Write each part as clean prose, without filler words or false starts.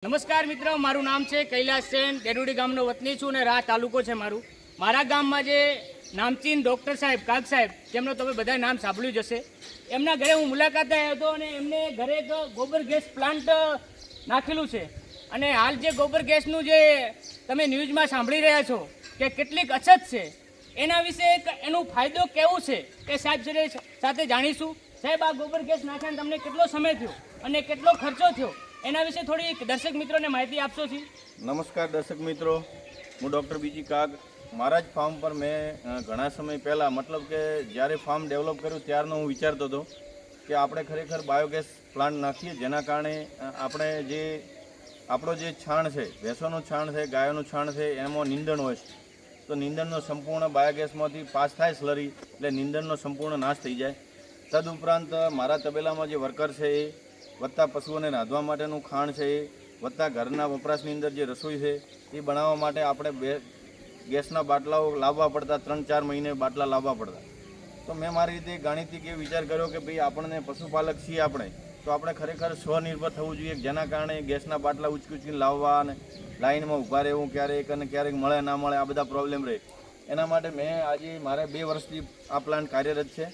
નમસ્કાર મિત્રો, મારું નામ છે કૈલાસ સેન. દેરુડી ગામનો વતની છું અને રા તાલુકો છે મારું. મારા ગામમાં જે નામચીન ડૉક્ટર સાહેબ કાગ સાહેબ, જેમનો તમે બધા નામ સાંભળ્યું જ હશે, એમના ઘરે હું મુલાકાતે આવ્યો હતો અને એમને ઘરે એક ગોબર ગેસ પ્લાન્ટ નાખેલું છે. અને હાલ જે ગોબર ગેસનું જે તમે ન્યૂઝમાં સાંભળી રહ્યા છો કે કેટલીક અછત છે, એના વિશે એનો ફાયદો કેવું છે એ સાહેબ સાથે જાણીશું. સાહેબ, આ ગોબર ગેસ નાખ્યાને તમને કેટલો સમય થયો અને કેટલો ખર્ચો થયો, એના વિશે થોડી દર્શક મિત્રોને માહિતી આપશો જી? નમસ્કાર દર્શક મિત્રો, હું ડૉક્ટર બીજી કાગ. મારા જ ફાર્મ પર મેં ઘણા સમય પહેલાં, મતલબ કે જ્યારે ફાર્મ ડેવલપ કર્યું ત્યારનો હું વિચારતો હતો કે આપણે ખરેખર બાયોગેસ પ્લાન્ટ નાખીએ, જેના કારણે આપણે આપણો જે છાણ છે, ભેંસોનું છાણ છે, ગાયોનું છાણ છે, એમાં નીંદણ હોય છે, તો નીંદણનો સંપૂર્ણ બાયોગેસમાંથી પાસ થાય સ્લરી, એટલે નીંદણનો સંપૂર્ણ નાશ થઈ જાય. તદુપરાંત મારા તબેલામાં જે વર્કર છે એ વત્તા પશુઓને રાંધવા માટેનું ખાણ છે એ વત્તા ઘરના વપરાશની અંદર જે રસોઈ છે એ બનાવવા માટે આપણે ગેસના બાટલાઓ લાવવા પડતા, 3-4 મહિને બાટલા લાવવા પડતા. તો મેં મારી રીતે ગાણિતિક એ વિચાર કર્યો કે ભાઈ આપણને પશુપાલક છીએ આપણે, તો આપણે ખરેખર સ્વનિર્ભર થવું જોઈએ, જેના કારણે ગેસના બાટલા ઉચકીને લાવવા અને લાઇનમાં ઊભા રહેવું ક્યારેક અને ક્યારેક મળે ના મળે, આ બધા પ્રોબ્લેમ રહે. એના માટે મેં આજે મારે 2 વર્ષથી આ પ્લાન્ટ કાર્યરત છે.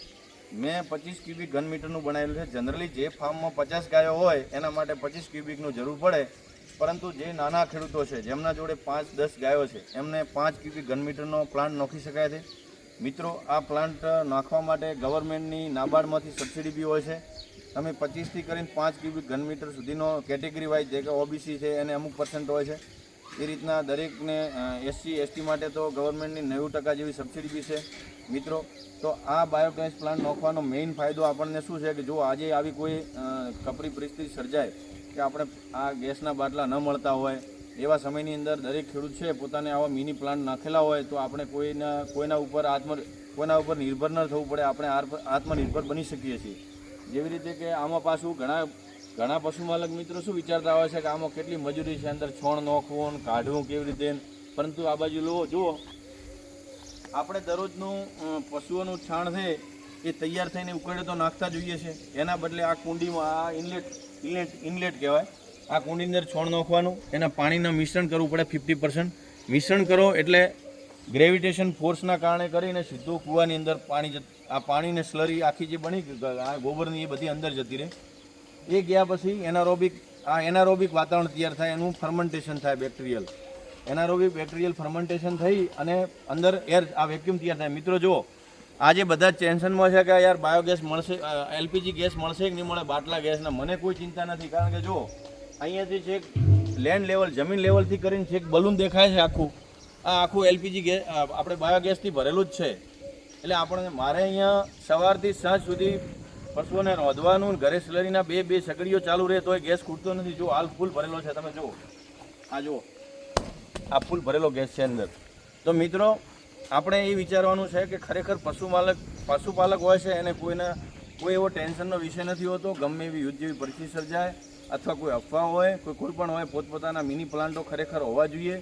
મેં 25 ક્યુબિક ઘન મીટરનું બનાવેલું છે. જનરલી જે ફાર્મમાં 50 ગાયો હોય એના માટે 25 ક્યુબિકનું જરૂર પડે, પરંતુ જે નાના ખેડૂતો છે જેમના જોડે 5-10 ગાયો છે એમને 5 ક્યુબિક ઘન મીટરનો પ્લાન્ટ નાખી શકાય છે. મિત્રો, આ પ્લાન્ટ નાખવા માટે ગવર્મેન્ટની નાબાર્ડમાંથી સબસિડી બી હોય છે. તમે 25થી કરીને 5 ક્યુબિક ઘન મીટર સુધીનો કેટેગરી વાઇઝ, જે કે ઓબીસી છે એને અમુક % હોય છે, એ રીતના દરેકને SC ST માટે તો ગવર્મેન્ટની 90% જેવી સબસિડી બી છે. મિત્રો, તો આ બાયોગેસ પ્લાન્ટ નાખવાનો મેઇન ફાયદો આપણને શું છે કે જો આજે આવી કોઈ કપરી પરિસ્થિતિ સર્જાય કે આપણે આ ગેસના બાટલા ન મળતા હોય, એવા સમયની અંદર દરેક ખેડૂત છે પોતાને આવા મિની પ્લાન્ટ નાખેલા હોય તો આપણે કોઈના ઉપર નિર્ભર ન થવું પડે, આપણે આત્મનિર્ભર બની શકીએ છીએ. જેવી રીતે કે આમાં પાછું ઘણા પશુપાલક મિત્રો શું વિચારતા હોય છે કે આમાં કેટલી મજૂરી છે, અંદર છોણ નાખવું, કાઢવું કેવી રીતે, પરંતુ આ બાજુ જુઓ, આપણે દરરોજનું પશુઓનું છાણ છે એ તૈયાર થઈને ઉકળે તો નાખતા જોઈએ છે. એના બદલે આ કુંડીમાં આ ઇનલેટ કહેવાય, આ કુંડીની અંદર છોણ નાખવાનું, એના પાણીના મિશ્રણ કરવું પડે 50%. મિશ્રણ કરો એટલે ગ્રેવિટેશન ફોર્સના કારણે કરીને સીધું કૂવાની અંદર આ પાણીને સ્લરી આખી જે બની આ ગોબરની એ બધી અંદર જતી રહે. એ ગયા પછી એનારોબિક વાતાવરણ તૈયાર થાય, એનું ફર્મેન્ટેશન થાય, બેક્ટેરિયલ ફર્મેન્ટેશન થઈ અને અંદર એર આ વેક્યુમ તૈયાર થાય. મિત્રો જુઓ, આજે બધા જ ટેન્શનમાં છે કે યાર બાયોગેસ મળશે, LPG ગેસ મળશે કે નહીં મળે, બાટલા ગેસના. મને કોઈ ચિંતા નથી, કારણ કે જુઓ અહીંયાથી છેક લેન્ડ લેવલ, જમીન લેવલથી કરીને છેક બલૂન દેખાય છે આખું LPG ગેસ આપણે બાયોગેસથી ભરેલું જ છે. એટલે મારે અહીંયા સવારથી સાંજ સુધી પશુઓને રોંધવાનું, ઘરે સ્લરીના બે સગડીઓ ચાલુ રહે તોય ગેસ ખૂટતો નથી. જો હાલ ફૂલ ભરેલો છે, તમે જુઓ, આ ફૂલ ભરેલો ગેસ છે અંદર. તો મિત્રો, આપણે એ વિચારવાનું છે કે ખરેખર પશુપાલક હોય છે એને કોઈ એવો ટેન્શનનો વિષય નથી હોતો. ગમે એવી યુદ્ધ જેવી પરિસ્થિતિ સર્જાય અથવા કોઈ અફવા હોય, કોઈ પણ હોય, પોતપોતાના મિની પ્લાન્ટો ખરેખર હોવા જોઈએ.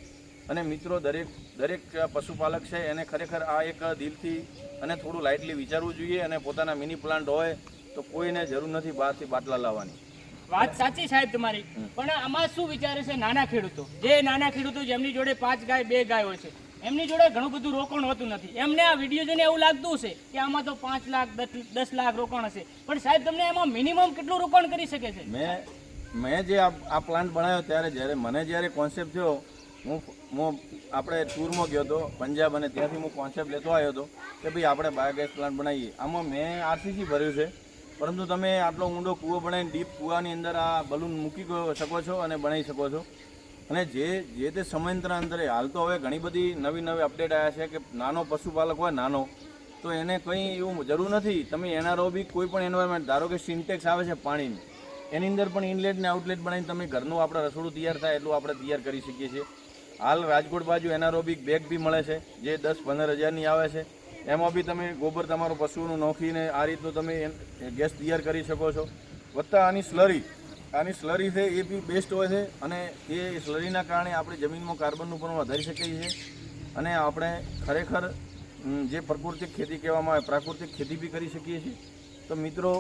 અને મિત્રો, દરેક પશુપાલક છે એને ખરેખર આ એક દિલથી અને થોડું લાઇટલી વિચારવું જોઈએ, અને પોતાના મિની પ્લાન્ટ હોય તો કોઈને જરૂર નથી બહારથી બાટલા લાવવાની. વાત સાચી સાહેબ તમારી, પણ આમાં શું વિચારે છે નાના ખેડૂતો જેમની જોડે 5 ગાય 2 ગાય હોય છે, એમની જોડે ઘણું બધું રોકાણ હોતું નથી. એમને આ વિડીયો જોઈને એવું લાગતું હશે કે આમાં તો 5 લાખ 10 લાખ રોકાણ હશે, પણ સાહેબ તમને એમાં મિનિમમ કેટલું રોકાણ કરી શકે છે? મેં જે આ પ્લાન્ટ બનાવ્યો ત્યારે મને કોન્સેપ્ટ થયો, હું આપણે ટૂરમાં ગયો હતો પંજાબ, અને ત્યાંથી હું કોન્સેપ્ટ લેતો આવ્યો હતો કે ભાઈ આપણે બાયોગેસ પ્લાન્ટ બનાવીએ. આમાં મેં RCC ભર્યું છે, પરંતુ તમે આટલો ઊંડો કૂવો બનાવીને ડીપ કૂવાની અંદર આ બલૂન મૂકી શકો છો અને બનાવી શકો છો. અને જે તે સમયાંતરે હાલ તો હવે ઘણી બધી નવી અપડેટ આવ્યા છે કે નાનો પશુપાલક હોય તો એને કંઈ એવું જરૂર નથી. તમે એનારોબિક કોઈ પણ એન્વાયરમેન્ટ, ધારો કે સિન્ટેક્સ આવે છે પાણીની, એની અંદર પણ ઇનલેટ ને આઉટલેટ બનાવીને તમે ઘરનું આપણે રસોડું તૈયાર થાય એટલું આપણે તૈયાર કરી શકીએ છીએ. હાલ રાજકોટ બાજુ એનારોબિક બેગ બી મળે છે જે 10-15 હજારની આવે છે. એમાં બી તમે ગોબર તમારું પશુનું નાખીને આ રીતનું તમે ગેસ તૈયાર કરી શકો છો. વત્તા આની સ્લરી છે એ બી બેસ્ટ હોય છે, અને એ સ્લરીના કારણે આપણે જમીનમાં કાર્બનનું પ્રમાણ વધારી શકીએ છીએ, અને આપણે ખરેખર જે પ્રાકૃતિક ખેતી કહેવામાં આવે પ્રાકૃતિક ખેતી બી કરી શકીએ છીએ. તો મિત્રો,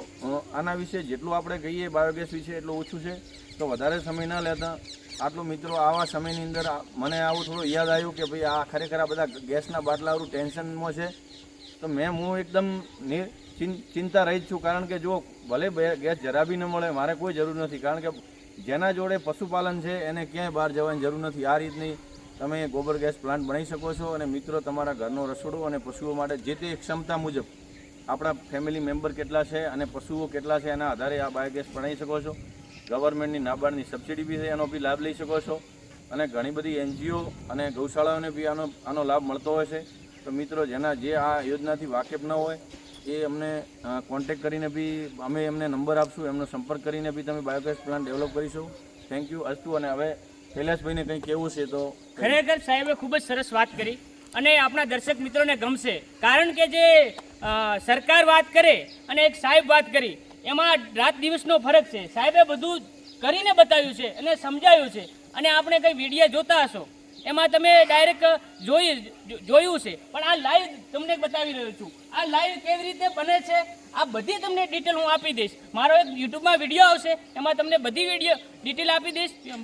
આના વિશે જેટલું આપણે કહીએ બાયોગેસ વિશે એટલું ઓછું છે. તો વધારે સમય ના લેતા આટલું મિત્રો આવા સમયની અંદર મને આવું થોડું યાદ આવ્યું કે ભાઈ આ ખરેખર આ બધા ગેસના બાટલાવાળું ટેન્શનમાં છે. તો હું એકદમ ચિંતા રહી જ છું, કારણ કે જો ભલે ગેસ જરા બી ન મળે મારે કોઈ જરૂર નથી, કારણ કે જેના જોડે પશુપાલન છે એને ક્યાંય બહાર જવાની જરૂર નથી. આ રીતની તમે ગોબર ગેસ પ્લાન્ટ બનાવી શકો છો અને મિત્રો તમારા ઘરનો રસોડો અને પશુઓ માટે જે તે ક્ષમતા મુજબ આપણા ફેમિલી મેમ્બર કેટલા છે અને પશુઓ કેટલા છે એના આધારે આ બાયોગેસ બનાવી શકો છો. ગવર્મેન્ટની નાબાર્ડની સબસિડી બી છે, એનો બી લાભ લઈ શકો છો અને ઘણી બધી NGO અને ગૌશાળાઓને બી આનો લાભ મળતો હોય છે. તો મિત્રો જેના જે આ યોજનાથી વાકેફ ન હોય એ અમને કોન્ટેક્ટ કરીને બી અમે એમને નંબર આપશું, એમનો સંપર્ક કરીને બી તમે બાયોગેસ પ્લાન્ટ ડેવલપ કરીશું. થેન્ક યુ અસ્તુ. અને હવે કૈલાસભાઈને કંઈ કહેવું છે તો? ખરેખર સાહેબે ખૂબ જ સરસ વાત કરી અને આપણા દર્શક મિત્રોને ગમશે, કારણ કે જે સરકાર વાત કરે અને એક સાહેબ વાત કરી એમાં રાત દિવસનો ફરક છે. સાહેબે બધું કરીને બતાવ્યું છે અને સમજાવ્યું છે. અને આપણે કંઈ વિડીયો જોતા હશો એમાં તમે ડાયરેક્ટ જોયું છે, પણ આ લાઈવ તમને બતાવી રહ્યો છું. આ લાઈવ કેવી રીતે બને છે આ બધી તમને ડિટેલ હું આપી દઈશ. મારો એક યુટ્યુબમાં વિડીયો આવશે, એમાં તમને બધી ડિટેલ આપી દઈશ. લિંક